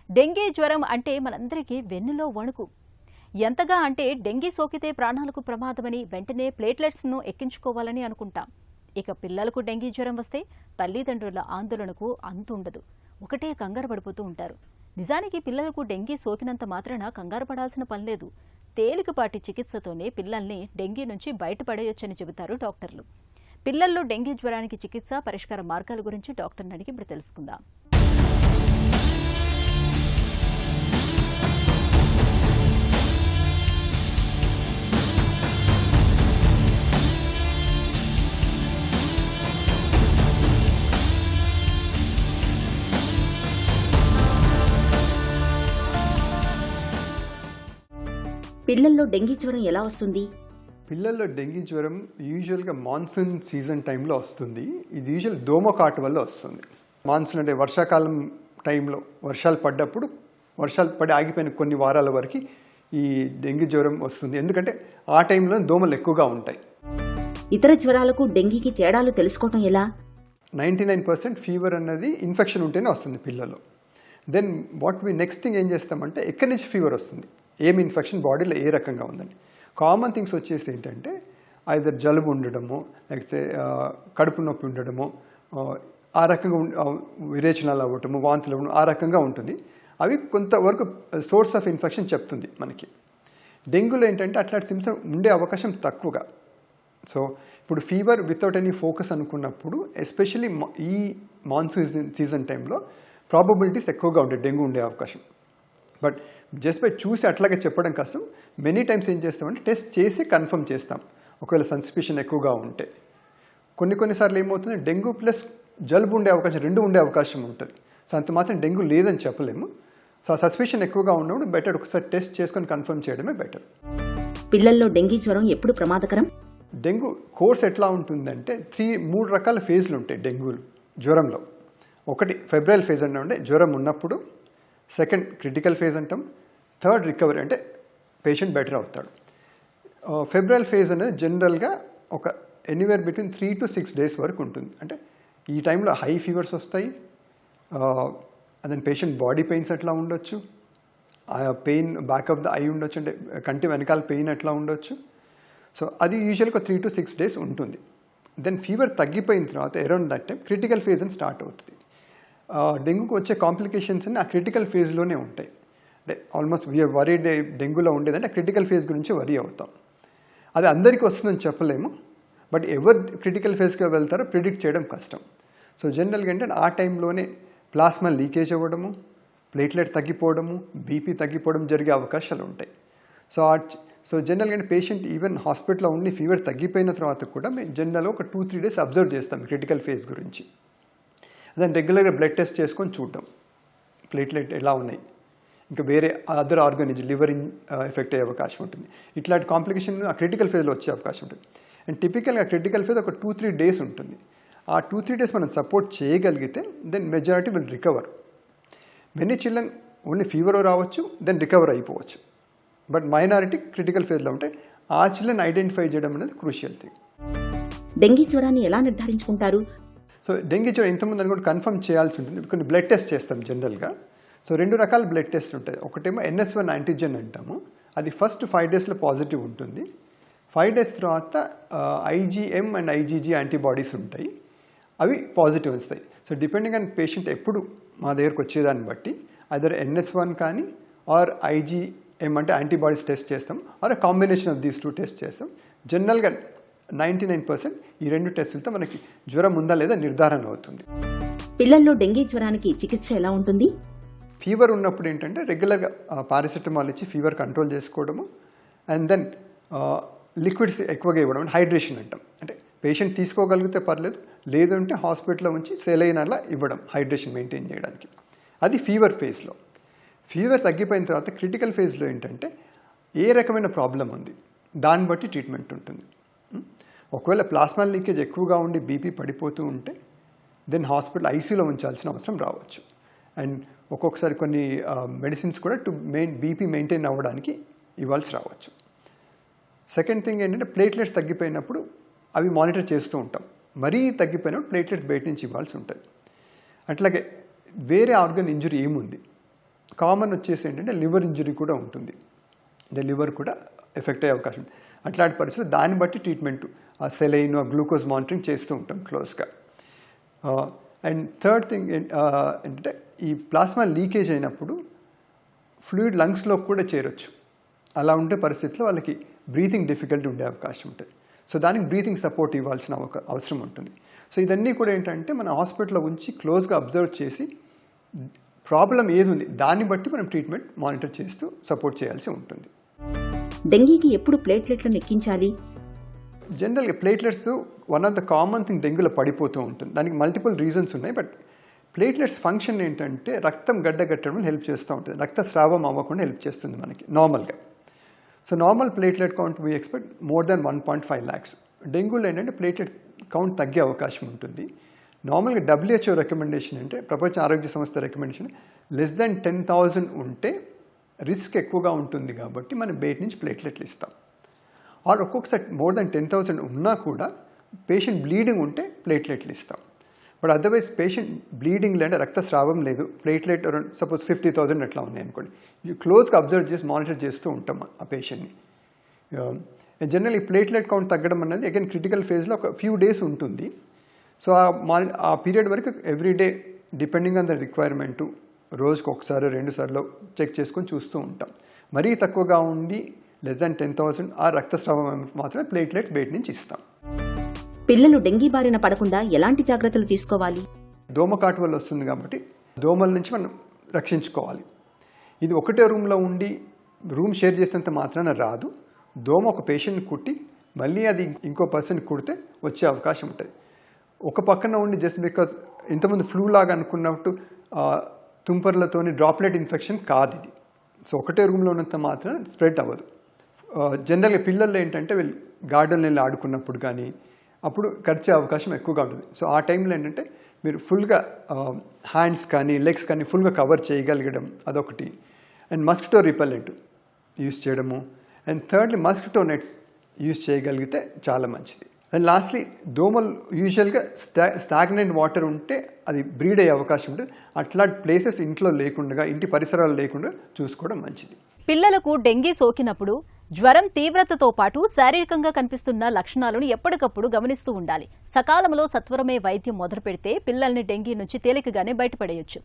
Dengue జ్వరం అంటే మనందరికీ వెన్నులో వణుకు. ఎంతగా అంటే డెంగీ సోకితే ప్రాణాలకు ప్రమాదమని వెంటనే ప్లేట్లెట్స్ను ఎక్కించుకోవాలని అనుకుంటాం. ఇక పిల్లలకు డెంగీ జ్వరం వస్తే తల్లిదండ్రుల ఆందోళనకు అంతుండదు. ఒకటే కంగారు పడిపోతూ ఉంటారు. నిజానికి పిల్లలకు డెంగీ సోకినంత మాత్రాన కంగారు పడాల్సిన పనిలేదు. తేలికపాటి చికిత్సతోనే పిల్లల్ని డెంగీ నుంచి బయటపడేయొచ్చని చెబుతారు డాక్టర్లు. పిల్లల్లో డెంగీ జ్వరానికి చికిత్స, పరిష్కార మార్గాల గురించి డాక్టర్ని అడిగి ఇప్పుడు తెలుసుకుందాం. పిల్లల్లో డెంగీ జ్వరం ఎలా వస్తుంది? పిల్లల్లో డెంగీ జ్వరం యూజువల్గా మాన్సూన్ సీజన్ టైంలో వస్తుంది. ఇది యూజువల్ దోమకాటు వల్ల వస్తుంది. మాన్సూన్ అంటే వర్షాకాలం టైంలో వర్షాలు పడ్డప్పుడు, వర్షాలు పడి ఆగిపోయిన కొన్ని వారాల వరకు ఈ డెంగీ జ్వరం వస్తుంది. ఎందుకంటే ఆ టైంలో దోమలు ఎక్కువగా ఉంటాయి. ఇతర జ్వరాలకు డెంగీకి తేడాలు తెలుసుకోవటం ఎలా? 99% ఫీవర్ అన్నది ఇన్ఫెక్షన్ ఉంటేనే వస్తుంది పిల్లలు. దెన్ నెక్స్ట్ థింగ్ ఏం చేస్తామంటే ఎక్కడి నుంచి ఫీవర్ వస్తుంది, ఏమి ఇన్ఫెక్షన్ బాడీలో ఏ రకంగా ఉందని. కామన్ థింగ్స్ వచ్చేసి ఏంటంటే ఐదర్ జలుబు ఉండడము, లేకపోతే కడుపు నొప్పి ఉండడము, ఆ రకంగా విరేచనాలు అవ్వటము, వాంతులు అవ్వడం, ఆ రకంగా ఉంటుంది. అవి కొంతవరకు సోర్స్ ఆఫ్ ఇన్ఫెక్షన్ చెప్తుంది మనకి. డెంగ్యూలో ఏంటంటే అట్లాంటి సిమ్టమ్స్ ఉండే అవకాశం తక్కువగా. సో ఇప్పుడు ఫీవర్ వితౌట్ ఎనీ ఫోకస్ అనుకున్నప్పుడు ఎస్పెషల్లీ ఈ మాన్సూన్ సీజన్ టైంలో ప్రాబబిలిటీస్ ఎక్కువగా ఉంటాయి డెంగ్యూ ఉండే అవకాశం. బట్ జస్ట్ బై చూసి అట్లాగే చెప్పడం కష్టం. మెనీ టైమ్స్ ఏం చేస్తామంటే టెస్ట్ చేసి కన్ఫర్మ్ చేస్తాం ఒకవేళ సస్పిషన్ ఎక్కువగా ఉంటే. కొన్నిసార్లు ఏమవుతుంది, డెంగ్యూ ప్లస్ జలుబు ఉండే అవకాశం, రెండు ఉండే అవకాశం ఉంటుంది. సో అంత మాత్రం డెంగ్యూ లేదని చెప్పలేము. సో సస్పిషన్ ఎక్కువగా ఉన్నప్పుడు బెటర్ ఒకసారి టెస్ట్ చేసుకొని కన్ఫర్మ్ చేయడమే బెటర్. పిల్లల్లో డెంగీ జ్వరం ఎప్పుడు ప్రమాదకరం? డెంగ్యూ కోర్స్ ఎట్లా ఉంటుందంటే 3 రకాల ఫేజ్లు ఉంటాయి డెంగ్యూ జ్వరంలో. ఒకటి ఫెబ్రైల్ ఫేజ్ అంటే జ్వరం ఉన్నప్పుడు, సెకండ్ క్రిటికల్ ఫేజ్ అంటాం, థర్డ్ రికవరీ అంటే పేషెంట్ బెటర్ అవుతాడు. ఫెబ్రైల్ ఫేజ్ అనేది జనరల్గా ఒక ఎనీవేర్ బిట్వీన్ 3 to 6 days వరకు ఉంటుంది. అంటే ఈ టైంలో హై ఫీవర్స్ వస్తాయి, అదే పేషెంట్ బాడీ పెయిన్స్ అట్లా ఉండొచ్చు, pain back of the I ఉండొచ్చు, అంటే కంటి వెనకాల పెయిన్ అట్లా ఉండొచ్చు. సో అది యూజువల్గా 3 to 6 days ఉంటుంది. దెన్ ఫీవర్ తగ్గిపోయిన తర్వాత around that time critical phase అని స్టార్ట్ అవుతుంది. డెంగ్యూకి వచ్చే కాంప్లికేషన్స్ అన్ని ఆ క్రిటికల్ ఫేజ్లోనే ఉంటాయి. అంటే ఆల్మోస్ట్ వీఆర్ వరీడ్ డెంగ్యూలో ఉండేదంటే క్రిటికల్ ఫేజ్ గురించి వరీ అవుతాం. అది అందరికీ వస్తుందని చెప్పలేము, బట్ ఎవరు క్రిటికల్ ఫేజ్కి వెళ్తారో ప్రిడిక్ట్ చేయడం కష్టం. సో జనరల్గా ఏంటంటే ఆ టైంలోనే ప్లాస్మా లీకేజ్ అవ్వడము, ప్లేట్లెట్ తగ్గిపోవడము, బీపీ తగ్గిపోవడం జరిగే అవకాశాలు ఉంటాయి. సో జనరల్గా అంటే పేషెంట్ ఈవెన్ హాస్పిటల్లో ఉండి ఫీవర్ తగ్గిపోయిన తర్వాత కూడా మేము జనరల్గా ఒక 2-3 days అబ్జర్వ్ చేస్తాం క్రిటికల్ ఫేజ్ గురించి. దాన్ని రెగ్యులర్గా బ్లడ్ టెస్ట్ చేసుకొని చూడటం, ప్లేట్లెట్ ఎలా ఉన్నాయి, ఇంకా వేరే అదర్ ఆర్గానిజం లివర్ ఎఫెక్ట్ అయ్యే అవకాశం ఉంటుంది. ఇట్లాంటి కాంప్లికేషన్ ఆ క్రిటికల్ ఫేజ్లో వచ్చే అవకాశం ఉంటుంది. అండ్ టిపికల్గా క్రిటికల్ ఫేజ్ ఒక 2-3 days ఉంటుంది. ఆ 2-3 days మనం సపోర్ట్ చేయగలిగితే then majority will recover. Many children only fever రావచ్చు, దెన్ రికవర్ అయిపోవచ్చు. బట్ మైనారిటీ క్రిటికల్ ఫేజ్లో ఉంటే ఆ చిల్డ్రన్ ఐడెంటిఫై చేయడం అనేది క్రూషియల్ థింగ్. డెంగీ జ్వరాన్ని ఎలా నిర్ధారించుకుంటారు? సో డెంగీ జ్వరం ఇంతకుముందు అని కూడా కన్ఫర్మ్ చేయాల్సి ఉంటుంది. కొన్ని బ్లడ్ టెస్ట్ చేస్తాం జనరల్గా. సో 2 రకాల బ్లడ్ టెస్ట్ ఉంటాయి. ఒకటేమో NS1 యాంటీజెన్ అంటాము. అది ఫస్ట్ 5 daysలో పాజిటివ్ ఉంటుంది. 5 days తర్వాత IgM అండ్ IgG యాంటీబాడీస్ ఉంటాయి, అవి పాజిటివ్ వస్తాయి. సో డిపెండింగ్ ఆన్ పేషెంట్ ఎప్పుడు మా దగ్గరకు వచ్చేదాన్ని బట్టి అదర్ NS1 కానీ ఆర్ IgM అంటే యాంటీబాడీస్ టెస్ట్ చేస్తాం, or combination of these 2 test చేస్తాం. జనరల్గా 99% ఈ 2 టెస్టులతో మనకి జ్వరం ఉందా లేదా నిర్ధారణ అవుతుంది. పిల్లల్లో డెంగీ జ్వరానికి చికిత్స ఎలా ఉంటుంది? ఫీవర్ ఉన్నప్పుడు ఏంటంటే రెగ్యులర్గా పారాసెటమాల్ ఇచ్చి ఫీవర్ కంట్రోల్ చేసుకోవడము, అండ్ దెన్ లిక్విడ్స్ ఎక్కువగా ఇవ్వడం, హైడ్రేషన్ అంటాం. అంటే పేషెంట్ తీసుకోగలిగితే పర్లేదు, లేదంటే హాస్పిటల్లో ఉంచి సెలైన్ అలా ఇవ్వడం హైడ్రేషన్ మెయింటైన్ చేయడానికి. అది ఫీవర్ ఫేజ్లో. ఫీవర్ తగ్గిపోయిన తర్వాత క్రిటికల్ ఫేజ్లో ఏంటంటే ఏ రకమైన ప్రాబ్లం ఉంది దాన్ని బట్టి ట్రీట్మెంట్ ఉంటుంది. ఒకవేళ ప్లాస్మా లీకేజ్ ఎక్కువగా ఉండి బీపీ పడిపోతూ ఉంటే దెన్ హాస్పిటల్ ఐసీయూలో ఉంచాల్సిన అవసరం రావచ్చు. అండ్ ఒక్కొక్కసారి కొన్ని మెడిసిన్స్ కూడా బీపీ మెయింటైన్ అవ్వడానికి ఇవ్వాల్సి రావచ్చు. సెకండ్ థింగ్ ఏంటంటే ప్లేట్లెట్స్ తగ్గిపోయినప్పుడు అవి మానిటర్ చేస్తూ ఉంటాం. మరీ తగ్గిపోయినప్పుడు ప్లేట్లెట్స్ బయట నుంచి ఇవ్వాల్సి ఉంటుంది. అట్లాగే వేరే ఆర్గన్ ఇంజరీ ఏముంది, కామన్ వచ్చేసి ఏంటంటే లివర్ ఇంజరీ కూడా ఉంటుంది, అంటే లివర్ కూడా ఎఫెక్ట్ అయ్యే అవకాశం ఉంది. అట్లాంటి పరిస్థితులు దాన్ని బట్టి ట్రీట్మెంట్ ఆ సెలైన్ ఆ గ్లూకోజ్ మానిటరింగ్ చేస్తూ ఉంటాం క్లోజ్గా. అండ్ థర్డ్ థింగ్ ఏంటంటే ఈ ప్లాస్మా లీకేజ్ అయినప్పుడు ఫ్లూయిడ్ లంగ్స్లో కూడా చేరొచ్చు. అలా ఉండే పరిస్థితుల్లో వాళ్ళకి బ్రీతింగ్ డిఫికల్టీ ఉండే అవకాశం ఉంటుంది. సో దానికి బ్రీతింగ్ సపోర్ట్ ఇవ్వాల్సిన అవసరం ఉంటుంది. సో ఇదన్నీ కూడా ఏంటంటే మన హాస్పిటల్లో ఉంచి క్లోజ్గా అబ్జర్వ్ చేసి ప్రాబ్లం ఏది ఉంది దాన్ని బట్టి మనం ట్రీట్మెంట్ మానిటర్ చేస్తూ సపోర్ట్ చేయాల్సి ఉంటుంది. డెంగీకి ఎప్పుడు ప్లేట్లెట్లను ఎక్కించాలి? జనరల్గా platelets one of the common thing డెంగ్యూలో పడిపోతూ ఉంటుంది. దానికి మల్టిపుల్ రీజన్స్ ఉన్నాయి. బట్ ప్లేట్లెట్స్ ఫంక్షన్ ఏంటంటే రక్తం గడ్డగట్టడం హెల్ప్ చేస్తూ ఉంటుంది, రక్తస్రావం అవ్వకుండా హెల్ప్ చేస్తుంది మనకి నార్మల్గా. So normal platelet count we expect more than 1.5 lakhs. డెంగ్యూలో ఏంటంటే ప్లేట్లెట్ కౌంట్ తగ్గే అవకాశం ఉంటుంది. నార్మల్గా WHO రికమెండేషన్ అంటే ప్రపంచ ఆరోగ్య సంస్థ రికమెండేషన్ లెస్ దాన్ 10,000 ఉంటే రిస్క్ ఎక్కువగా ఉంటుంది కాబట్టి మనం బయట నుంచి ప్లేట్లెట్లు ఇస్తాం. ఆర్ ఒక్కొక్కసారి మోర్ దాన్ 10,000 ఉన్నా కూడా పేషెంట్ బ్లీడింగ్ ఉంటే ప్లేట్లెట్లు ఇస్తాం. బట్ అదర్వైజ్ పేషెంట్ బ్లీడింగ్ లేదంటే రక్తస్రావం లేదు, ప్లేట్లెట్ సపోజ్ 50,000 అట్లా ఉన్నాయి అనుకోండి, క్లోజ్గా అబ్జర్వ్ చేసి మానిటర్ చేస్తూ ఉంటాం ఆ పేషెంట్ని. జనరల్ ఈ ప్లేట్లెట్ కౌంట్ తగ్గడం అనేది అగైన్ క్రిటికల్ ఫేజ్లో ఒక ఫ్యూ డేస్ ఉంటుంది. సో ఆ పీరియడ్ వరకు everyday depending on the requirement రోజుకు ఒకసారి 2 సార్లు చెక్ చేసుకొని చూస్తూ ఉంటాం. మరీ తక్కువగా ఉండి లెస్ దాన్ 10,000 ఆ రక్తస్రావం మాత్రమే ప్లేట్లెట్ బయట నుంచి ఇస్తాం. పిల్లలు డెంగీ బారిన పడకుండా ఎలాంటి జాగ్రత్తలు తీసుకోవాలి? దోమకాటు వల్ల వస్తుంది కాబట్టి దోమల నుంచి మనం రక్షించుకోవాలి. ఇది ఒకటే రూమ్లో ఉండి రూమ్ షేర్ చేసినంత మాత్రాన రాదు. దోమ ఒక పేషెంట్ని కుట్టి మళ్ళీ అది ఇంకో పర్సన్ కుడితే వచ్చే అవకాశం ఉంటుంది. ఒక పక్కన ఉండి జస్ట్ బికాజ్ ఇంతకుముందు ఫ్లూ లాగా అనుకున్నట్టు తుంపర్లతోని డ్రాప్లెట్ ఇన్ఫెక్షన్ కాదు ఇది. సో ఒకటే రూమ్లో ఉన్నంత మాత్రం స్ప్రెడ్ అవ్వదు. జనరల్గా పిల్లల్లో ఏంటంటే వీళ్ళు గార్డెన్లో వెళ్ళి ఆడుకున్నప్పుడు కానీ అప్పుడు కరిచే అవకాశం ఎక్కువగా ఉంటుంది. సో ఆ టైంలో ఏంటంటే మీరు ఫుల్గా హ్యాండ్స్ కానీ లెగ్స్ కానీ ఫుల్గా కవర్ చేయగలగడం అదొకటి. అండ్ మస్కిటో రిపెల్లెంట్ యూజ్ చేయడము. And thirdly mosquito nets use చేయగలిగితే చాలా మంచిది. అండ్ లాస్ట్లీ దోమలు యూజువల్గా స్టాగ్నెంట్ వాటర్ ఉంటే అది బ్రీడ్ అయ్యే అవకాశం ఉంటుంది. అట్లాంటి ప్లేసెస్ ఇంట్లో లేకుండా ఇంటి పరిసరాలు లేకుండా చూసుకోవడం మంచిది. పిల్లలకు డెంగీ సోకినప్పుడు జ్వరం తీవ్రతతో పాటు శారీరకంగా కనిపిస్తున్న లక్షణాలను ఎప్పటికప్పుడు గమనిస్తూ ఉండాలి. సకాలంలో సత్వరమే వైద్యం మొదలు పెడితే పిల్లల్ని డెంగీ నుంచి తేలికగానే బయటపడేయొచ్చు.